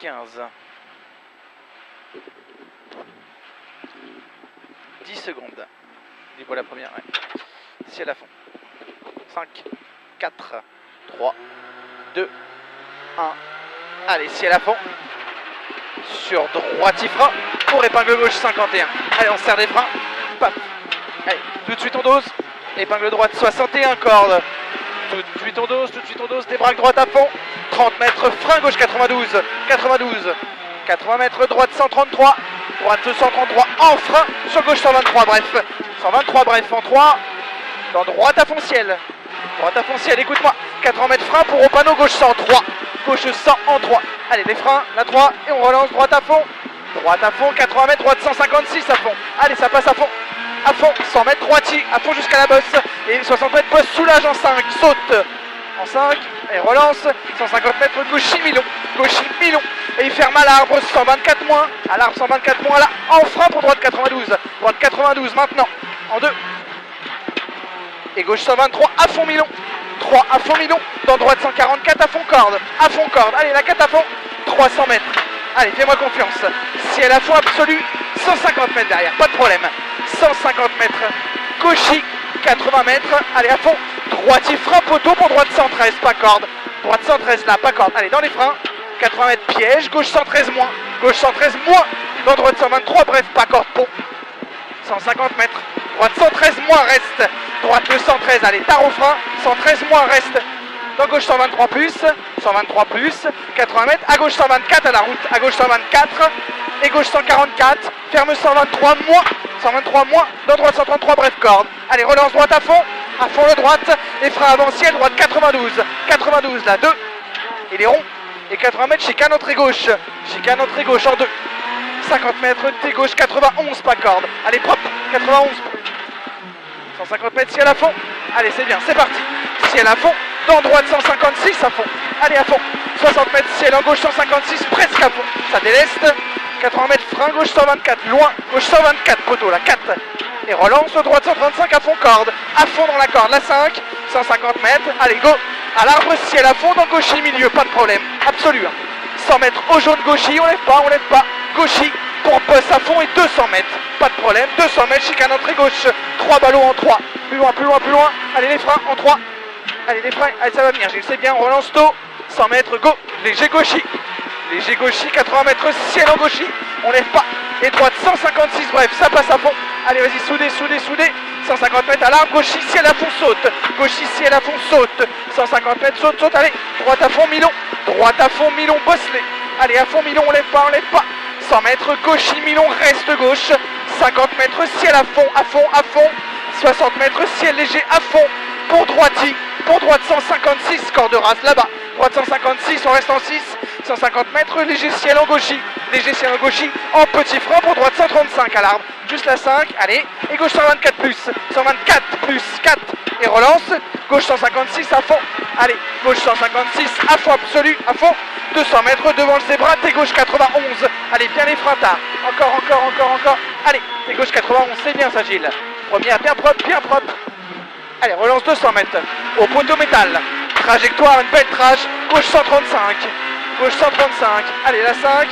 15. 10 secondes. Du coup la première, ouais. Ciel à fond. 5, 4, 3, 2, 1. Allez, ciel à fond. Sur droite, frein. Pour épingle gauche 51. Allez, on serre des freins. Paf. Allez, tout de suite on dose. Épingle droite 61 cordes. Tout de suite on dose, débraque droite à fond. 30 mètres, frein gauche 92. 80 mètres, droite 133. Droite 133 en frein. Sur gauche 123, bref. 123, bref en 3. Dans droite à fond ciel. Droite à fond ciel, écoute-moi. 80 mètres frein pour au panneau gauche 103. Gauche 100 en 3. Allez, les freins, la 3. Et on relance droite à fond. Droite à fond, 80 mètres, droite 156 à fond. Allez, ça passe à fond. À fond, 100 mètres, droitier, à fond jusqu'à la bosse. Et 60 mètres, bosse, soulage en 5, saute. En 5, et relance. 150 mètres, gauchis, mi-long. Gauchis, mi-long. Et il ferme à l'arbre, 124 moins. À l'arbre, 124 moins, là, en frein pour droite 92. Droite 92, maintenant. En 2. Et gauche 123, à fond, mi-long. 3, à fond, mi-long. Dans droite 144, à fond, corde. À fond, corde. Allez, la 4 à fond. 300 mètres. Allez, fais-moi confiance. Ciel à fond absolu, 150 mètres derrière, pas de problème. 150 mètres, gauchis, 80 mètres, allez à fond. Droitier frein poteau pour droite 113, pas corde. Droite 113 là, pas corde. Allez, dans les freins, 80 mètres piège, gauche 113 moins. Gauche 113 moins, dans droite 123, bref, pas corde pont. 150 mètres, droite 113 moins reste. Droite le 113, allez, tard au frein, 113 moins reste. Dans gauche 123 plus, 123 plus, 80 mètres, à gauche 124 à la route, à gauche 124, et gauche 144, ferme 123 moins, dans droite 133, bref corde. Allez, relance droite à fond le droite, et frein avant ciel, droite 92 là, 2, il est rond, et 80 mètres, chicane entrée gauche en 2, 50 mètres, t'es gauche 91, pas corde, allez propre, 91, 150 mètres, ciel à fond, allez c'est bien, c'est parti, ciel à fond, dans droite 156 à fond, allez à fond, 60 mètres ciel en gauche 156 presque à fond, ça déleste, 80 mètres frein gauche 124, loin, gauche 124 poteau la 4, et relance droite 135 à fond corde, à fond dans la corde, la 5, 150 mètres, allez go, à l'arbre ciel à fond dans gauchis milieu, pas de problème, absolu, 100 mètres au jaune gauchis, on lève pas, gauchis, pour bosse à fond et 200 mètres, pas de problème, 200 mètres, chicane entrée gauche, 3 ballots en 3, plus loin, allez les freins en 3, allez les freins, allez ça va venir, je le sais bien, on relance tôt, 100 mètres, go, léger gauchis, 80 mètres, ciel en gauchis, on lève pas, et droite 156, bref, ça passe à fond, allez vas-y, soudez, 150 mètres à l'arbre, gauchis, ciel à fond, saute, 150 mètres, saute, allez, droite à fond, mi-long, bosse-les, allez à fond, mi-long, on lève pas, 100 mètres, gauchis, mi-long, reste gauche, 50 mètres, ciel à fond, 60 mètres, ciel léger à fond, pour droite 156, corde rase là-bas, droite 156, on reste en 6, 150 mètres, léger ciel en gauchis, en petit frein pour droite 135 à l'arbre, juste la 5, allez, et gauche 124 plus, 4, et relance, gauche 156 à fond, allez, gauche 156 à fond absolu, à fond, 200 mètres devant le zébra, t'es gauche 91, allez, bien les freins tard, encore, allez, t'es gauche 91, c'est bien ça Gilles, première, bien propre, allez, relance 200 mètres, au poteau métal, trajectoire, une belle trage, gauche 135, allez, la 5,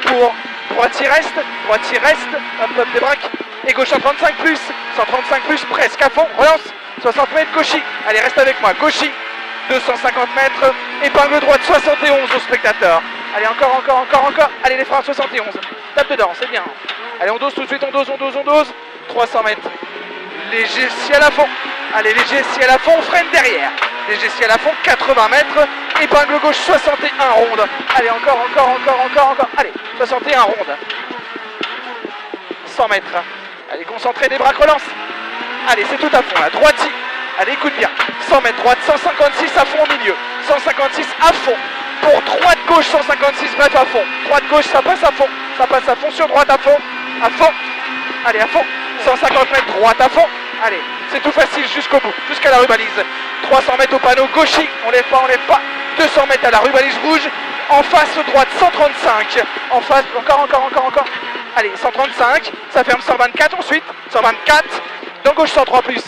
pour droitier reste, hop, débraque, et gauche 135 plus, presque à fond, relance, 60 mètres, gauchis, allez, reste avec moi, gauchis, 250 mètres, épingle droite 71 au spectateur, allez, encore, allez, les freins 71, tape dedans, c'est bien, allez, on dose tout de suite, on dose, 300 mètres, léger ciel à fond, allez, léger ciel à fond, on freine derrière, léger ciel à fond, 80 mètres, épingle gauche 61 ronde, allez, encore, allez, 61 ronde, 100 mètres, allez, concentré, des bras, relance, allez, c'est tout à fond, là, droitier, allez, écoute bien, 100 mètres, droite 156 à fond au milieu, 156 à fond, pour droite gauche 156, bref, à fond, droite gauche, ça passe à fond, sur droite à fond, allez, à fond, 150 mètres, droite à fond, allez, c'est tout facile jusqu'au bout, jusqu'à la rubalise, 300 mètres au panneau gauchis, on lève pas, 200 mètres à la rubalise rouge, en face droite 135, en face, encore, allez, 135, ça ferme 124 ensuite, 124, dans gauche 103 plus,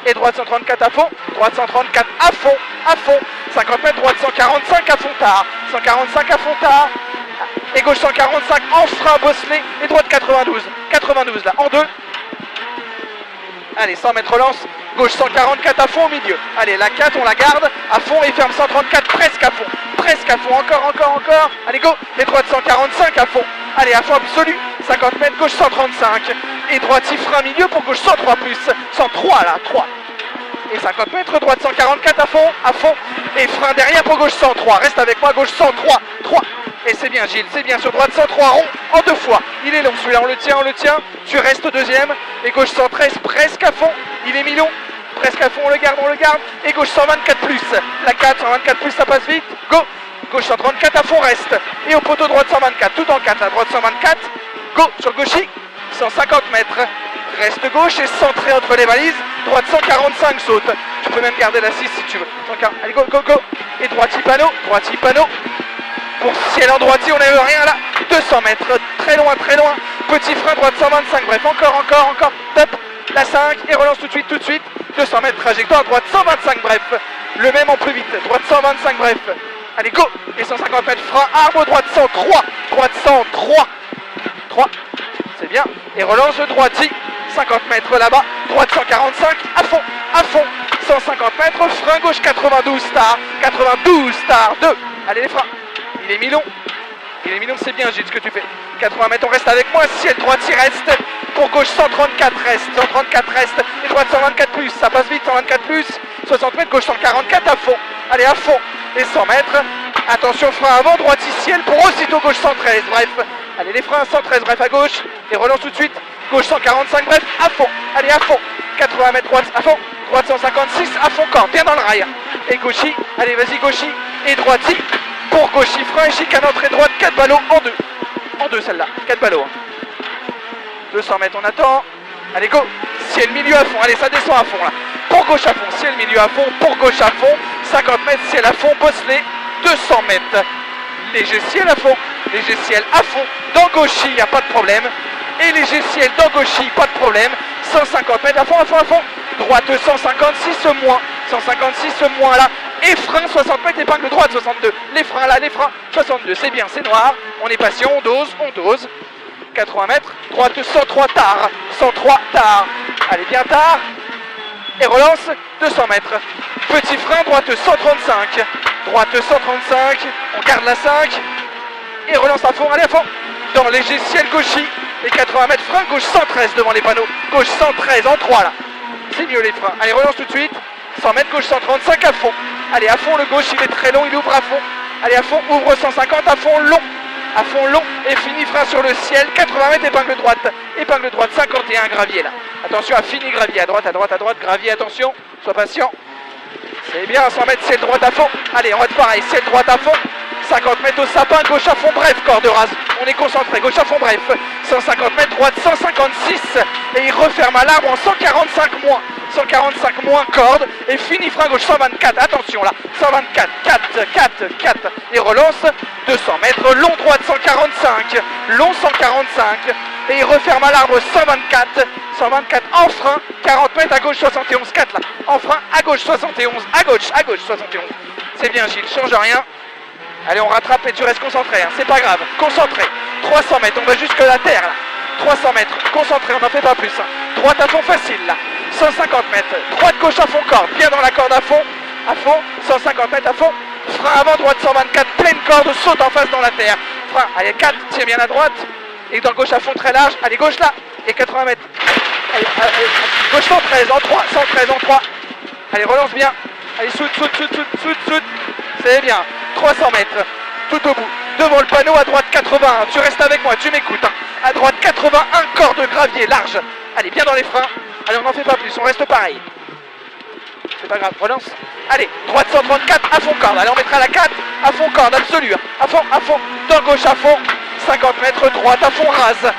et droite 134 à fond, droite 134 à fond, 50 mètres, droite 145 à fond tard, 145 à fond tard. Et gauche 145 en frein bosselé. Et droite 92. 92 là, en deux. Allez, 100 mètres relance. Gauche 144 à fond au milieu. Allez, la 4, on la garde à fond et ferme 134, presque à fond. Presque à fond, encore. Allez, go. Et droite 145 à fond. Allez, à fond absolu. 50 mètres, gauche 135. Et droite 6 frein milieu pour gauche 103 plus. 103 là, 3. Et 50 mètres, droite 144 à fond. Et frein derrière pour gauche 103. Reste avec moi, gauche 103. 3. Et c'est bien Gilles, c'est bien sur droite 103 rond en deux fois. Il est long celui-là, on le tient. Tu restes deuxième. Et gauche 113 presque à fond. Il est mi-long. Presque à fond, on le garde. Et gauche 124 plus. La 4, 124 plus, ça passe vite. Go. Gauche 134 à fond, reste. Et au poteau droite 124, tout en 4. La droite 124. Go sur le gauchy. 150 mètres. Reste gauche et centré entre les valises. Droite 145 saute. Tu peux même garder la 6 si tu veux. 140. Allez, go. Et droite panneau. Pour ciel en droitier, on n'aime rien là. 200 mètres, très loin. Petit frein, droite 125, bref, encore. Top, la 5, et relance tout de suite. 200 mètres, trajectoire, droite 125, bref. Le même en plus vite, droite 125, bref. Allez, go. Et 150 mètres, frein, arbre, droite 103. Droite 103. 3, c'est bien. Et relance de droiti, 50 mètres là-bas. Droite 145, à fond. 150 mètres, frein gauche 92 star. 2. Allez, les freins. Il est mi-long, c'est bien Gilles ce que tu fais. 80 mètres, on reste avec moi, ciel droite il reste. Pour gauche 134 reste. Et droite 124 plus, ça passe vite, 124 plus. 60 mètres, gauche 144 à fond. Allez, à fond. Et 100 mètres, attention frein avant, droite ciel pour aussitôt gauche 113, bref. Allez, les freins 113, bref à gauche. Et relance tout de suite, gauche 145, bref, à fond. Allez, à fond. 80 mètres, droite à fond. Droite 156, à fond corps, bien dans le rail. Et gauchy, allez vas-y gauchy. Et droiti. Pour gauchy, frein et chicane entrée droite, 4 ballots en deux. En deux celle-là, 4 ballots. 200 mètres, on attend. Allez, go. Ciel milieu à fond, allez, ça descend à fond là. Pour gauche à fond, ciel milieu à fond, pour gauche à fond. 50 mètres, ciel à fond, bosselé. 200 mètres. Léger ciel à fond. Dans gauchy, il n'y a pas de problème. Et léger ciel dans gauchy, pas de problème. 150 mètres à fond. Droite 156 moins. 156 moins là. Et frein 60 mètres, épingle droite 62. Les freins 62, c'est bien, c'est noir. On est patient, on dose. 80 mètres, droite 103 tard. Allez, bien tard. Et relance 200 mètres. Petit frein, droite 135. On garde la 5. Et relance à fond, allez à fond. Dans léger ciel gauchy. Et 80 mètres, frein gauche 113 devant les panneaux. Gauche 113 en 3 là. C'est mieux les freins. Allez, relance tout de suite. 100 mètres, gauche 135 à fond. Allez, à fond le gauche, il est très long, il ouvre à fond. Allez, à fond, ouvre 150, à fond long. Et fini frein sur le ciel. 80 mètres, épingle droite 51, gravier là. Attention à fini gravier, à droite, gravier, attention. Sois patient. C'est bien, 100 mètres, ciel droite à fond. Allez, on va être pareil, ciel droite à fond. 50 mètres au sapin, gauche à fond, bref, corde rase. On est concentré, gauche à fond, bref. 150 mètres, droite 156. Et il referme à l'arbre en 145 moins. 145 moins corde. Et fini frein gauche 124. Attention là. 124, 4. Et relance 200 mètres. Long droite 145. Long 145. Et il referme à l'arbre 124. 124 en frein. 40 mètres à gauche 71. 4 là. En frein à gauche 71. À gauche 71. C'est bien Gilles, change rien. Allez, on rattrape et tu restes concentré, hein. C'est pas grave, concentré. 300 mètres, on va jusque la terre là. 300 mètres, concentré, on n'en fait pas plus. Hein. Droite à fond facile là. 150 mètres, droite gauche à fond corde, bien dans la corde à fond. 150 mètres à fond. Frein avant, droite 124, pleine corde, saute en face dans la terre. Frein, allez 4, tiens bien à droite. Et dans gauche à fond très large, allez gauche là. Et 80 mètres. Allez, gauche 113 en 3, 113 en 3. Allez, relance bien. Allez, saute. C'est bien. 300 mètres, tout au bout, devant le panneau, à droite 81, tu restes avec moi, tu m'écoutes, hein. À droite 81, corde de gravier, large, allez, bien dans les freins, allez, on n'en fait pas plus, on reste pareil, c'est pas grave, relance, allez, droite 134, à fond corde, allez, on mettra la 4, à fond corde, absolue, à fond, dans gauche à fond, 50 mètres, droite à fond rase,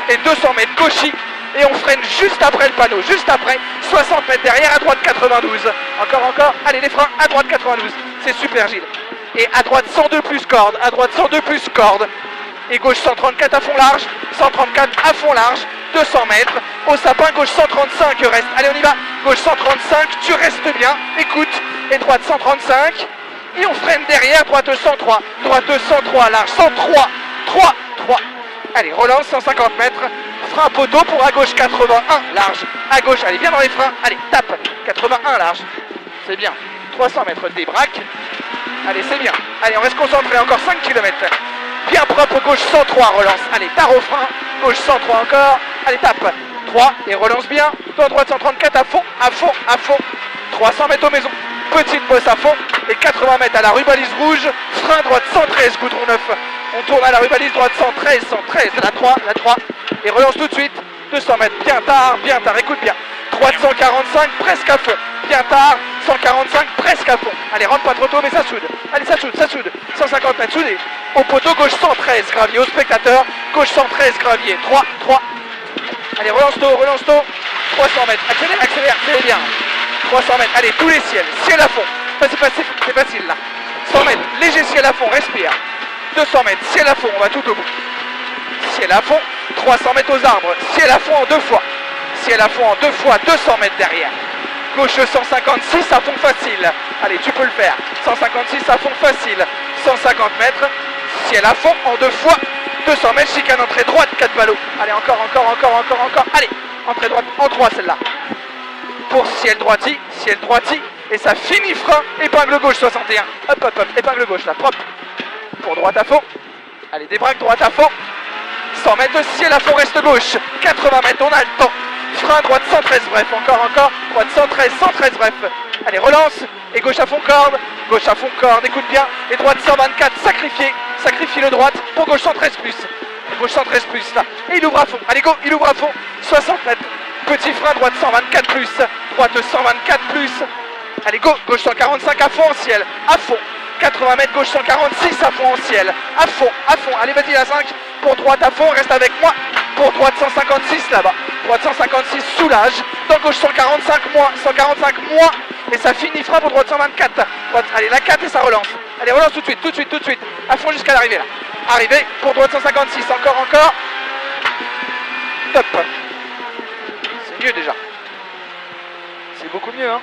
et 200 mètres, gauchy, et on freine juste après le panneau, juste après, 60 mètres derrière, à droite 92, encore, allez, les freins, à droite 92, c'est super Gilles. Et à droite 102 plus corde, et gauche 134 à fond large, 134 à fond large, 200 mètres, au sapin gauche 135 reste, allez on y va, gauche 135, tu restes bien, écoute, et droite 135, et on freine derrière, droite 103, large, 103, 3, 3. Allez, relance 150 mètres, frein poteau pour à gauche 81, large, à gauche, allez, bien dans les freins, allez, tape, 81, large, c'est bien, 300 mètres, débraque, allez, c'est bien, allez, on reste concentré, encore 5 km, bien propre, gauche 103, relance, allez, tard au frein, gauche 103 encore, allez, tape, 3, et relance bien, dans droite 134, à fond, à fond, à fond, 300 mètres aux maisons, petite bosse à fond, et 80 mètres à la rubalise rouge, frein droite 113, goudron 9, on tourne à la rubalise droite 113, 113, la 3, et relance tout de suite, 200 mètres, bien tard, écoute bien, droite 145, presque à fond, bien tard, 145, presque à fond, allez, rentre pas trop tôt, mais ça soude, allez, ça soude, 150 mètres, soudé, au poteau, gauche 113, gravier, au spectateur, gauche 113, gravier, 3, 3, allez, relance tôt, 300 mètres, accélère, c'est bien, 300 mètres, allez, tous les ciels, ciel à fond, c'est facile là, 100 mètres, léger ciel à fond, respire, 200 mètres, ciel à fond, on va tout au bout, ciel à fond, 300 mètres aux arbres, ciel à fond en 2 fois, 200 mètres derrière, gauche 156 à fond facile, allez, tu peux le faire, 156 à fond facile, 150 mètres, ciel à fond en 2 fois, 200 mètres, chicane entrée droite, 4 ballots, allez, encore, allez, entrée droite en 3 celle-là, pour ciel droiti, et ça finit frein, épingle gauche 61, hop, épingle gauche là, propre, pour droite à fond, allez, débraque droite à fond, 100 mètres de ciel à fond, reste gauche, 80 mètres, on a le temps, frein droite 113, bref, encore, droite 113, bref, allez, relance, et gauche à fond corde, écoute bien, et droite 124, sacrifie le droite, pour gauche 113 plus, là, et il ouvre à fond, allez go, 60 mètres, petit frein droite 124 plus, droite 124 plus, allez go, gauche 145 à fond en ciel, à fond, 80 mètres, gauche 146 à fond en ciel, à fond, allez vas-y la 5, pour droite à fond, reste avec moi, pour droite 156 là-bas, droite 156 soulage, dans gauche 145 moins, et ça finit frein pour droite 124, droite, allez la 4 et ça relance, allez relance tout de suite, à fond jusqu'à l'arrivée là, arrivée pour droite 156, encore, top, c'est mieux déjà, c'est beaucoup mieux hein.